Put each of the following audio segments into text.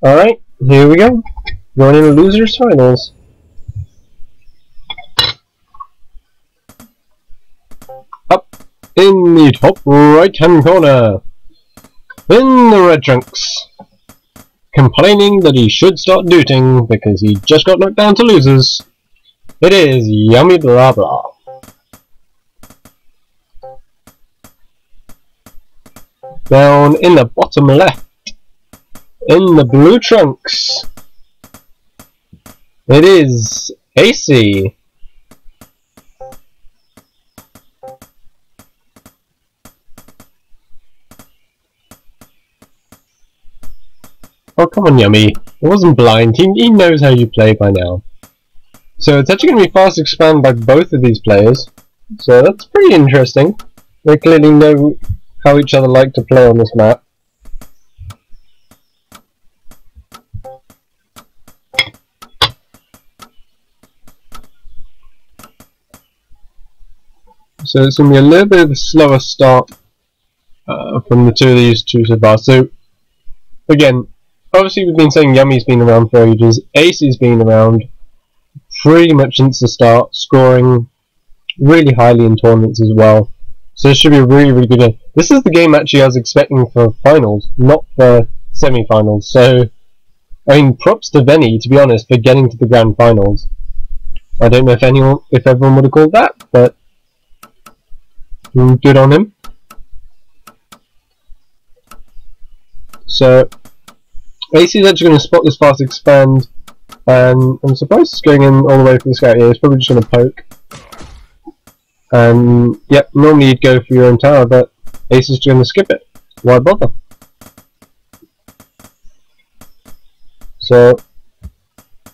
Alright, here we go. Going into losers finals. Up in the top right hand corner, in the red trunks, complaining that he should start dooting because he just got knocked down to losers. It is Yummy Blah Blah. Down in the bottom left, in the blue trunks, it is Aicy. Oh, come on, Yummy. It wasn't blind. He knows how you play by now. So it's actually going to be fast expand by both of these players. So that's pretty interesting. They clearly know how each other like to play on this map. So it's going to be a little bit of a slower start from the two of these two so far. So again, obviously we've been saying Yummy's been around for ages. Aicy's been around pretty much since the start, scoring really highly in tournaments as well. So it should be a really, really good game. This is the game actually I was expecting for finals, not for semi-finals. So, I mean, props to Venny, to be honest, for getting to the grand finals. I don't know if everyone would have called that, but good on him. So, Aicy is actually going to spot this fast expand, and I'm surprised it's going in all the way for the scout. Yeah, it's probably just going to poke. And yep, normally you'd go for your own tower, but Ace is going to skip it. Why bother? So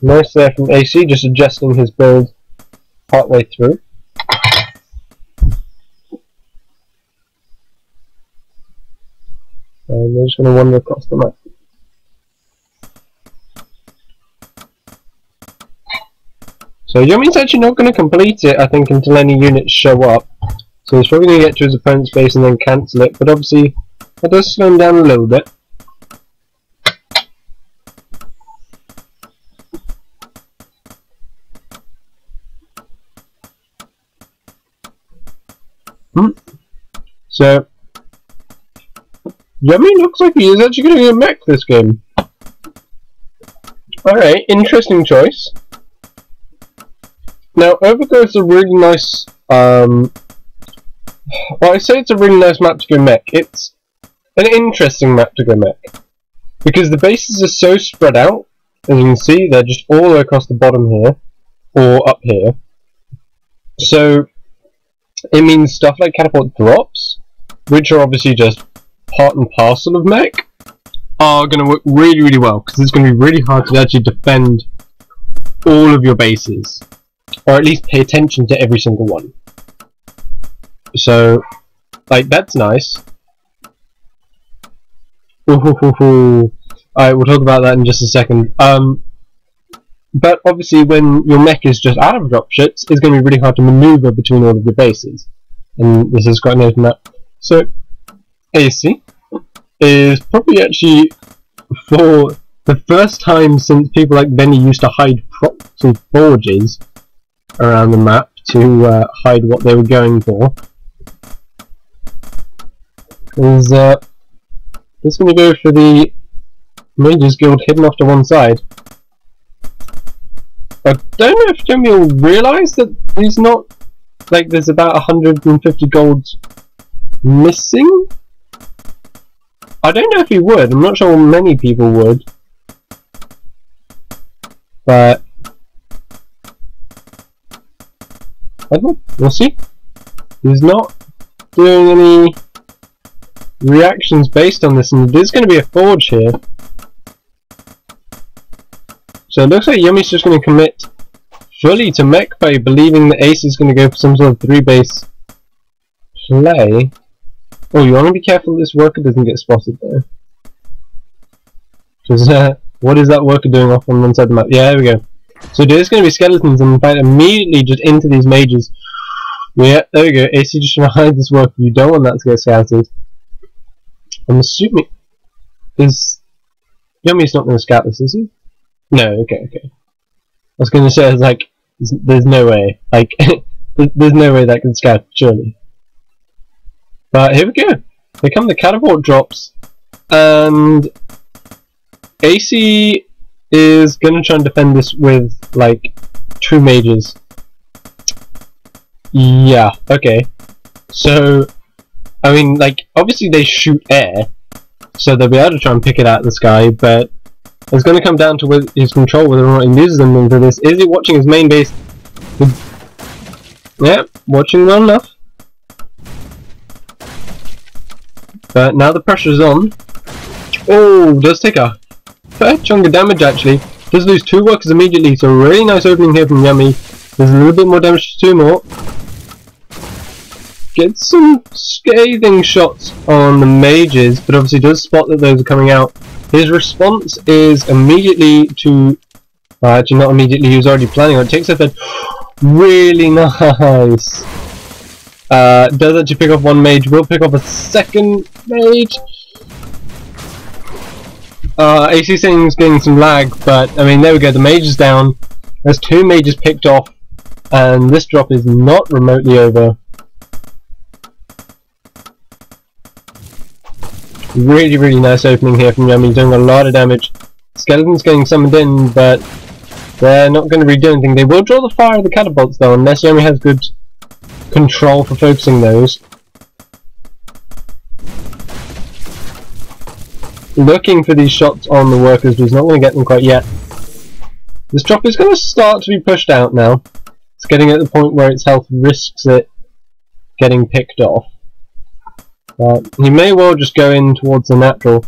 nice there from Aicy, just adjusting his build partway through. And we're just going to wander across the map. So Yummy's actually not going to complete it, I think, until any units show up. So he's probably going to get to his opponent's base and then cancel it, but obviously that does slow him down a little bit. So Yummy looks like he is actually going to get a mech this game. Alright, interesting choice. Now, Overgrowth's a really nice, well, I say it's a really nice map to go mech. It's an interesting map to go mech. Because the bases are so spread out, as you can see, they're just all the way across the bottom here, or up here. So, it means stuff like catapult drops, which are obviously just part and parcel of mech, are going to work really, really well, because it's going to be really hard to actually defend all of your bases. Or at least pay attention to every single one. So, like, that's nice. Alright, we'll talk about that in just a second. But obviously when your mech is just out of dropships, it's going to be really hard to maneuver between all of your bases. And this is quite nice from that. So, Aicy is probably actually, for the first time since people like Benny used to hide props and forges around the map to hide what they were going for, is just going to go for the Mages Guild hidden off to one side. I don't know if Jimmy will realise that he's not, like, there's about 150 golds missing. I don't know if he would, I'm not sure many people would, but I don't know, we'll see. He's not doing any reactions based on this, and there's going to be a forge here. So it looks like Yummy's just going to commit fully to mech play, believing that Ace is going to go for some sort of 3-base play. Oh, you want to be careful this worker doesn't get spotted though. Because what is that worker doing off on one side of the map? Yeah, there we go. So there's going to be skeletons, and in fact immediately just into these mages. Yeah, there we go. AC just trying to hide this worker. You don't want that to get scouted. I'm assuming... Is Yummy's not going to scout this, is he? No, okay. I was going to say, like, there's no way. Like, there's no way that can scout, surely. But here we go. Here come the catapult drops. And Aicy is going to try and defend this with, like, 2 mages. Yeah, okay. So, I mean, like, obviously they shoot air, so they'll be able to try and pick it out of the sky, but it's going to come down to his control whether or not he uses them for this. Is he watching his main base? Yeah, watching well enough. But now the pressure's on. Oh, does take a fair chunk of damage actually. Does lose 2 workers immediately, so a really nice opening here from Yummy. There's a little bit more damage to 2 more. Gets some scathing shots on the mages, but obviously does spot that those are coming out. His response is immediately to... actually not immediately, he was already planning on it. Takes a third. Really nice. Does actually pick off 1 mage, will pick off a 2nd mage. AC thing's getting some lag, but I mean there we go, the mage is down. There's 2 mages picked off, and this drop is not remotely over. Really nice opening here from Yummy, doing a lot of damage. Skeletons getting summoned in, but they're not going to redo anything. They will draw the fire of the catapults though, unless Yummy has good control for focusing those. Looking for these shots on the workers, but he's not going to get them quite yet. This drop is going to start to be pushed out now. It's getting at the point where its health risks it getting picked off. He may well just go in towards the natural.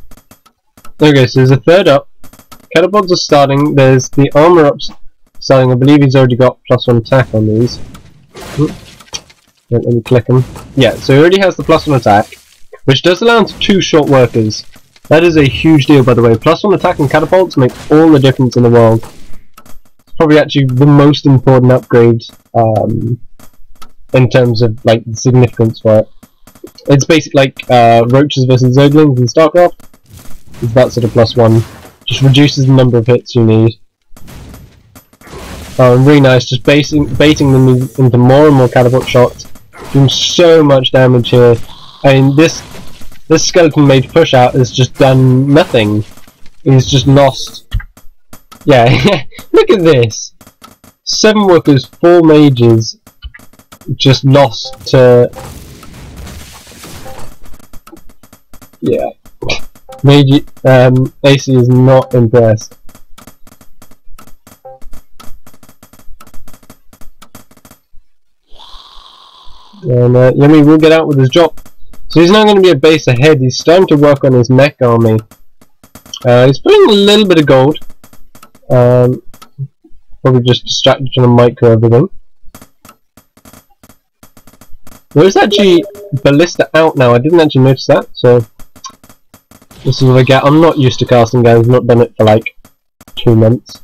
Okay, so there's a 3rd up. Catapults are starting. There's the armor ups starting. I believe he's already got +1 attack on these. Let me click him. Yeah, so he already has the +1 attack, which does allow him to 2 short workers. That is a huge deal, by the way. +1 attack and catapults make all the difference in the world. It's probably actually the most important upgrade in terms of like significance for it. It's basically like roaches versus zerglings in StarCraft. It's that sort of +1. Just reduces the number of hits you need. Really nice, just baiting them into more and more catapult shots. Doing so much damage here. I mean, this skeleton mage push out has just done nothing. He's just lost. Yeah, look at this. 7 workers, 4 mages, just lost to... Yeah. Mage, Aicy is not impressed. And Yummy will get out with his drop. So he's now going to be a base ahead. He's starting to work on his mech army. He's putting a little bit of gold. Probably just distracted from the micro everything. There's actually ballista out now. I didn't actually notice that. So this is what I get. I'm not used to casting guns. I've not done it for like 2 months.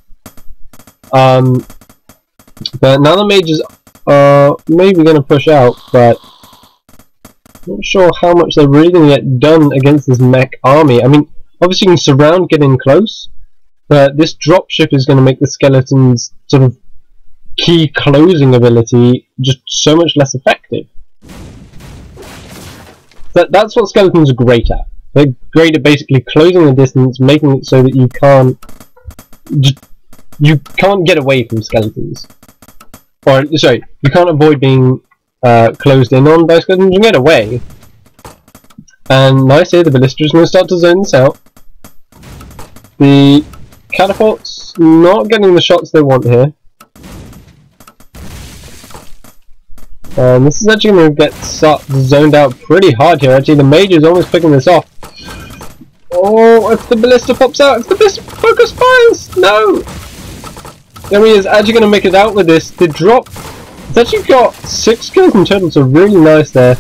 But now the mages are maybe going to push out, but not sure how much they're really going to get done against this mech army. I mean, obviously you can surround, get in close, but this dropship is going to make the skeleton's sort of key closing ability just so much less effective. That's what skeletons are great at. They're great at basically closing the distance, making it so that you can't get away from skeletons. Or, sorry, you can't avoid being closed in on by skeletons. You can get away. And nice here, the ballista is going to start to zone this out. The catapult's not getting the shots they want here. And this is actually going to get zoned out pretty hard here. Actually, the mage is almost picking this off. Oh, if the ballista pops out, if the ballista focus fires! No! Yummy is actually going to make it out with this. The drop, it's actually got 6 kills in total, so really nice there.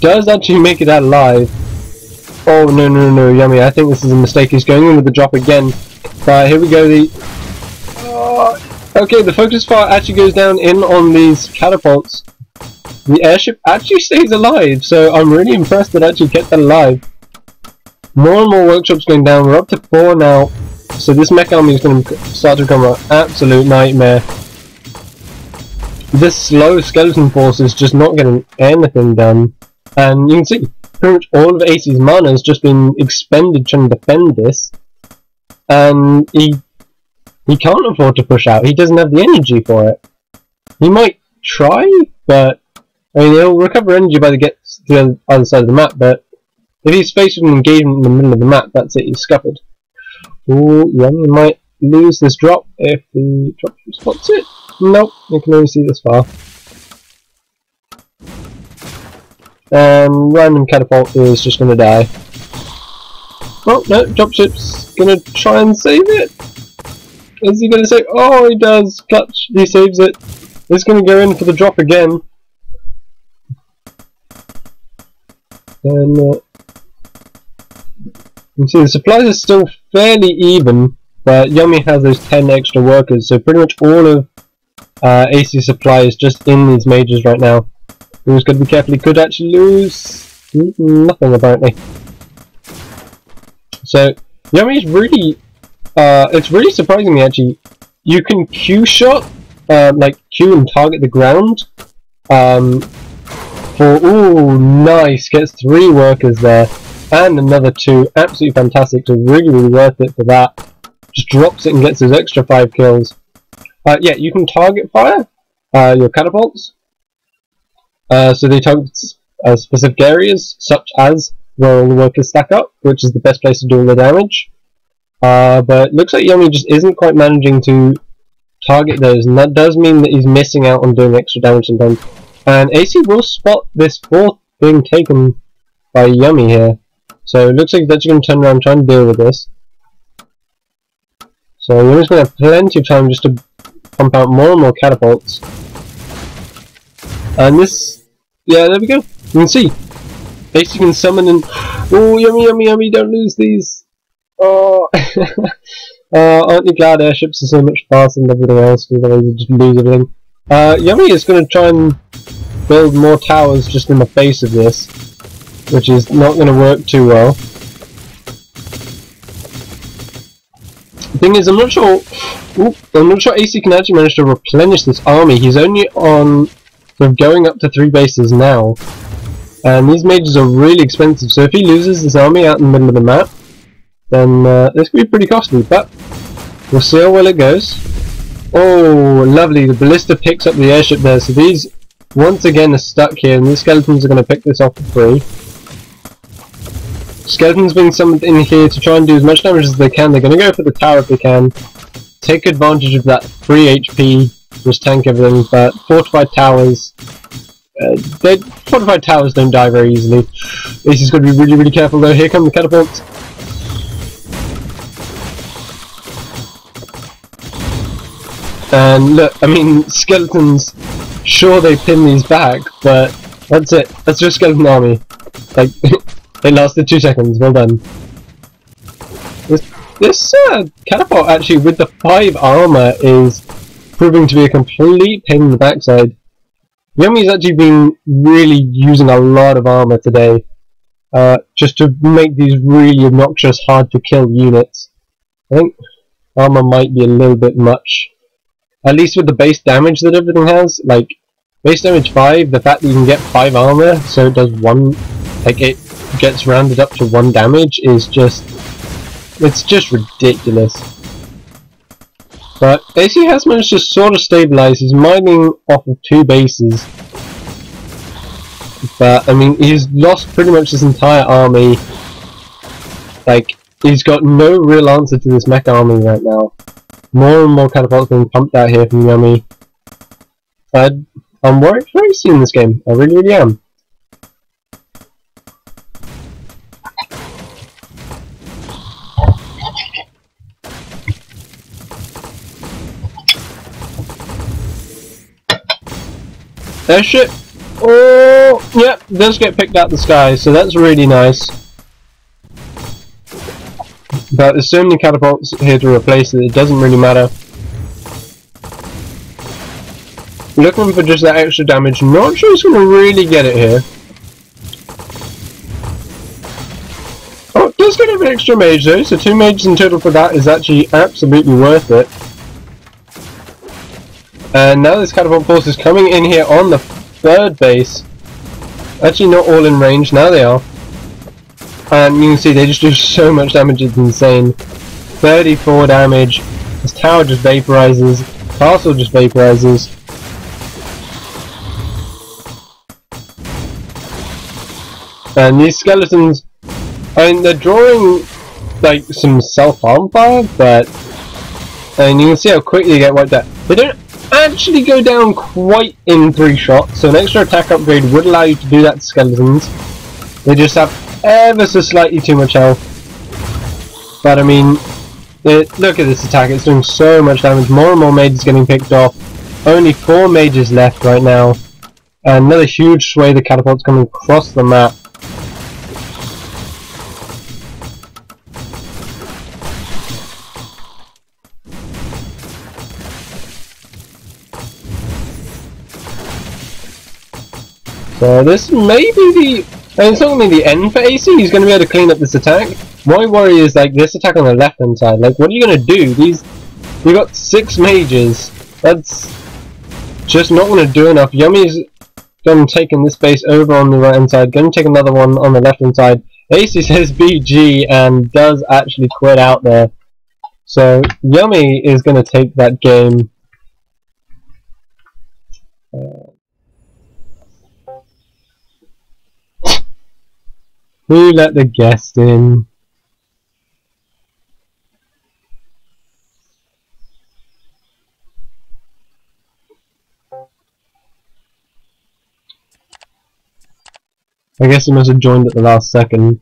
Does actually make it out alive. Oh, no, Yummy, I think this is a mistake. He's going in with the drop again. Here we go, okay, the focus fire actually goes down in on these catapults. The airship actually stays alive, so I'm really impressed that it actually kept that alive. More and more workshops going down. We're up to 4 now. So this mech army is going to start to become an absolute nightmare. This slow skeleton force is just not getting anything done. And you can see, pretty much all of Aicy's mana has just been expended trying to defend this. And he can't afford to push out. He doesn't have the energy for it. He might try, but I mean, he'll recover energy by the gets to the other side of the map, but if he's faced with an engagement in the middle of the map, that's it, he's scuppered. Ooh, Yummy might lose this drop if the drop spots it. Nope, you can only see this far. And random catapult is just gonna die. Oh no, dropship's gonna try and save it. Is he gonna save? Oh, he does. Clutch. He saves it. He's gonna go in for the drop again. And you can see the supplies are still fairly even, but Yummy has those 10 extra workers, so pretty much all of Aicy's supply is just in these mages right now. He's got to be careful. He could actually lose nothing apparently. So Yummy's really, it's really surprising me actually. You can Q shot, like Q and target the ground. Ooh, nice, gets 3 workers there, and another 2, absolutely fantastic, so really worth it for that. Just drops it and gets those extra 5 kills. Yeah, you can target fire your catapults, so they target specific areas, such as where all the workers stack up, which is the best place to do all the damage. But looks like Yummy just isn't quite managing to target those, and that does mean that he's missing out on doing extra damage sometimes. And Aicy will spot this 4th being taken by Yummy here. So it looks like he's actually going to turn around and try and deal with this. So Yummy's going to have plenty of time just to pump out more and more catapults. And this, yeah, there we go. You can see, Aicy can summon and, oh, Yummy, don't lose these. Oh, aren't you glad airships are so much faster than everything else, because otherwise you just lose everything. Yummy is going to try and build more towers just in the face of this, which is not going to work too well. The thing is, I'm not sure Aicy can actually manage to replenish this army. He's only on sort of going up to 3 bases now, and these mages are really expensive, so if he loses this army out in the middle of the map, then this could be pretty costly, but we'll see how well it goes. Oh, lovely, the ballista picks up the airship there, so these once again are stuck here, and these skeletons are going to pick this off for free. Skeletons being summoned in here to try and do as much damage as they can. They're going to go for the tower if they can, take advantage of that free HP, just tank everything, but fortified towers, fortified towers don't die very easily. This is going to be really, really careful though. Here come the catapults. And look, I mean, skeletons, sure they pin these back, but that's it. That's just skeleton army. Like, it lasted 2 seconds, well done. This catapult actually, with the 5 armor, is proving to be a complete pain in the backside. Yummy's actually been really using a lot of armor today, just to make these really obnoxious, hard to kill units. I think armor might be a little bit much. At least with the base damage that everything has, like, base damage 5, the fact that you can get 5 armor, so it does 1, like, it gets rounded up to 1 damage is just, it's just ridiculous. But Aicy has managed to sort of stabilize. He's mining off of 2 bases. But, I mean, he's lost pretty much his entire army. Like, he's got no real answer to this mech army right now. More and more catapults being pumped out here from Yummy. I'm worried for Aicy in this game. I really, really am. Airship! Oh, yep, does get picked out the sky, so that's really nice. But there's so many catapults here to replace it, it doesn't really matter. Looking for just that extra damage, not sure he's going to really get it here. Oh, does get bit of an extra mage though, so 2 mages in total for that is actually absolutely worth it. And now this catapult force is coming in here on the 3rd base. Actually not all in range, now they are. And you can see they just do so much damage, it's insane. 34 damage, this tower just vaporizes, castle just vaporizes. And these skeletons, I mean, they're drawing like some self-harm fire, but and you can see how quickly they get wiped out. They don't actually go down quite in 3 shots, so an extra attack upgrade would allow you to do that to skeletons. They just have ever so slightly too much health. But I mean, look at this attack, it's doing so much damage. More and more mages getting picked off. Only 4 mages left right now. And another huge swathe of catapults coming across the map. So this may be it's not going to be the end for Aicy. He's going to be able to clean up this attack. My worry is like this attack on the left hand side. Like, what are you going to do? You got 6 mages. That's just not going to do enough. Yummy's going to take this base over on the right hand side. Going to take another one on the left hand side. Aicy says BG and does actually quit out there. So Yummy is going to take that game. Who let the guest in? I guess he must have joined at the last second.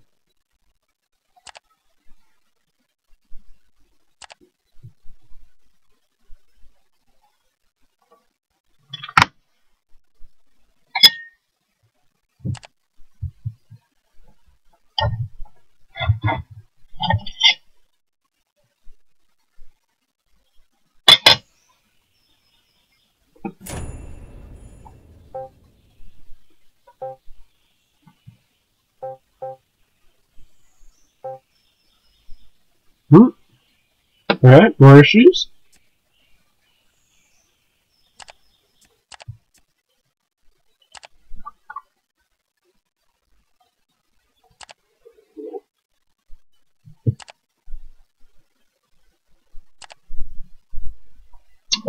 Alright, more issues?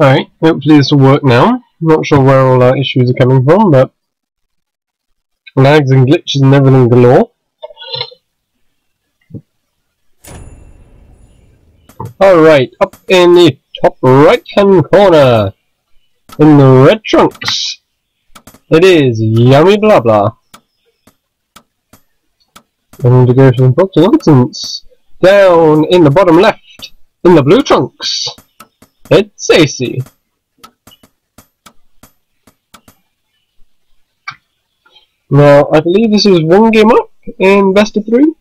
Alright, hopefully this will work now. I'm not sure where all our issues are coming from, but lags and glitches and everything galore. Alright, up in the top right hand corner, in the red trunks, it is Yummy Blah Blah. And to go for some box nonsense, down in the bottom left, in the blue trunks, it's Aicy. Now, I believe this is 1 game up in best of 3?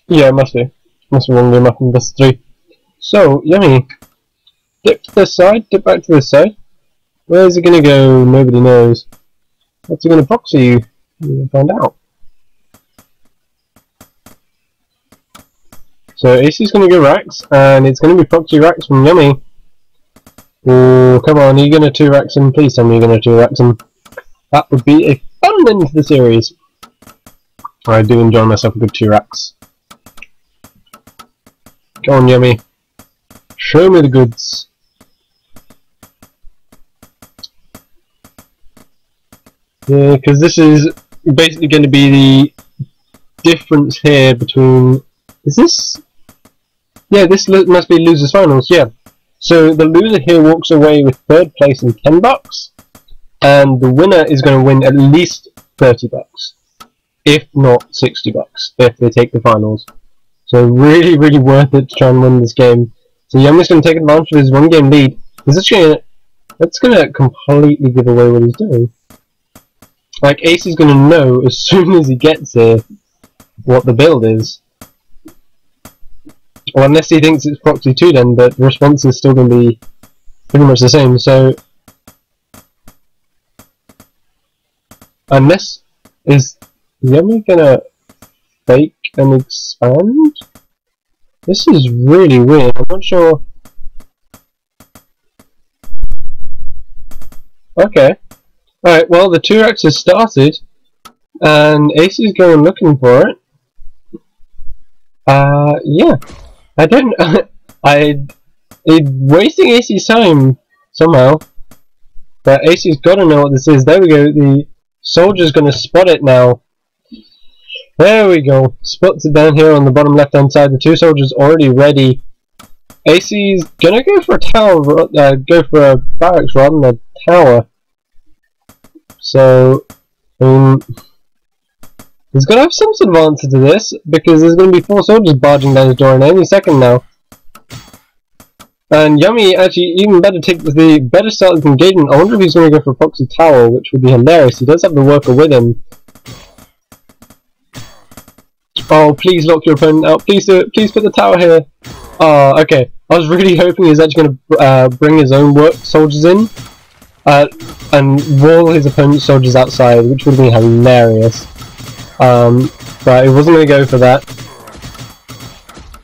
Yeah, it must be. Must be 1 game up in best of 3. So, Yummy, dip to this side, dip back to this side. Where's it gonna go? Nobody knows. What's it gonna proxy you? You'll find out. So Aicy's gonna go Rax, and it's gonna be proxy Rax from Yummy. Oh, come on, are you gonna 2-Rax him? Please tell me you're gonna 2-Rax him. That would be a fun end to the series. I do enjoy myself a good 2-Rax. Go on, Yummy. Show me the goods. Yeah, because this is basically going to be the difference here between... Is this... Yeah, this must be losers finals, yeah. So the loser here walks away with 3rd place and $10, and the winner is going to win at least $30, if not $60, if they take the finals. So really, really worth it to try and win this game. So Yummy's going to take advantage of his 1-game lead. That's going to completely give away what he's doing. Like, Aicy's going to know as soon as he gets here what the build is. Well, unless he thinks it's proxy 2 then, but the response is still going to be pretty much the same, so... Unless... Is Yummy going to fake and expand? This is really weird. I'm not sure. Okay. Alright, well, the 2x has started, and Aicy's going looking for it. Yeah. I don't. Wasting Aicy's time somehow. But Aicy's got to know what this is. There we go. The soldier's going to spot it now. There we go. Spots it down here on the bottom left-hand side. The 2 soldiers already ready. Aicy's gonna go for a tower. Go for a barracks rather than a tower. So, he's got to have some sort of answer to this, because there's going to be 4 soldiers barging down his door in any second now. And Yummy actually even better take the better start this engagement. I wonder if he's going to go for a proxy tower, which would be hilarious. He does have the worker with him. Oh, please lock your opponent out. Please do it. Please put the tower here. Oh, okay. I was really hoping he was actually going to bring his own work soldiers in. And wall his opponent's soldiers outside, which would have been hilarious. But he wasn't going to go for that.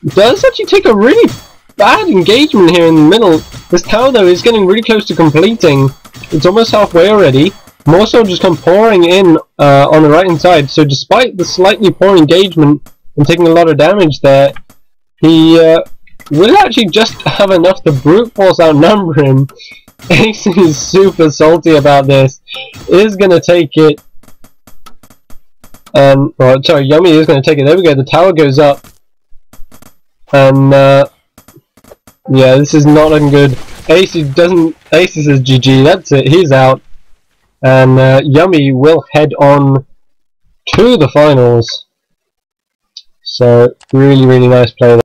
It does actually take a really bad engagement here in the middle. This tower, though, is getting really close to completing. It's almost halfway already. More soldiers come pouring in on the right-hand side, so despite the slightly poor engagement and taking a lot of damage there, he will actually just have enough to brute force outnumber him. Aicy is super salty about this. Is going to take it. Well, sorry, Yummy is going to take it. There we go, the tower goes up. And, yeah, this is not looking good. Aicy says GG, that's it, he's out. And, Yummy will head on to the finals. So, really, really nice play there.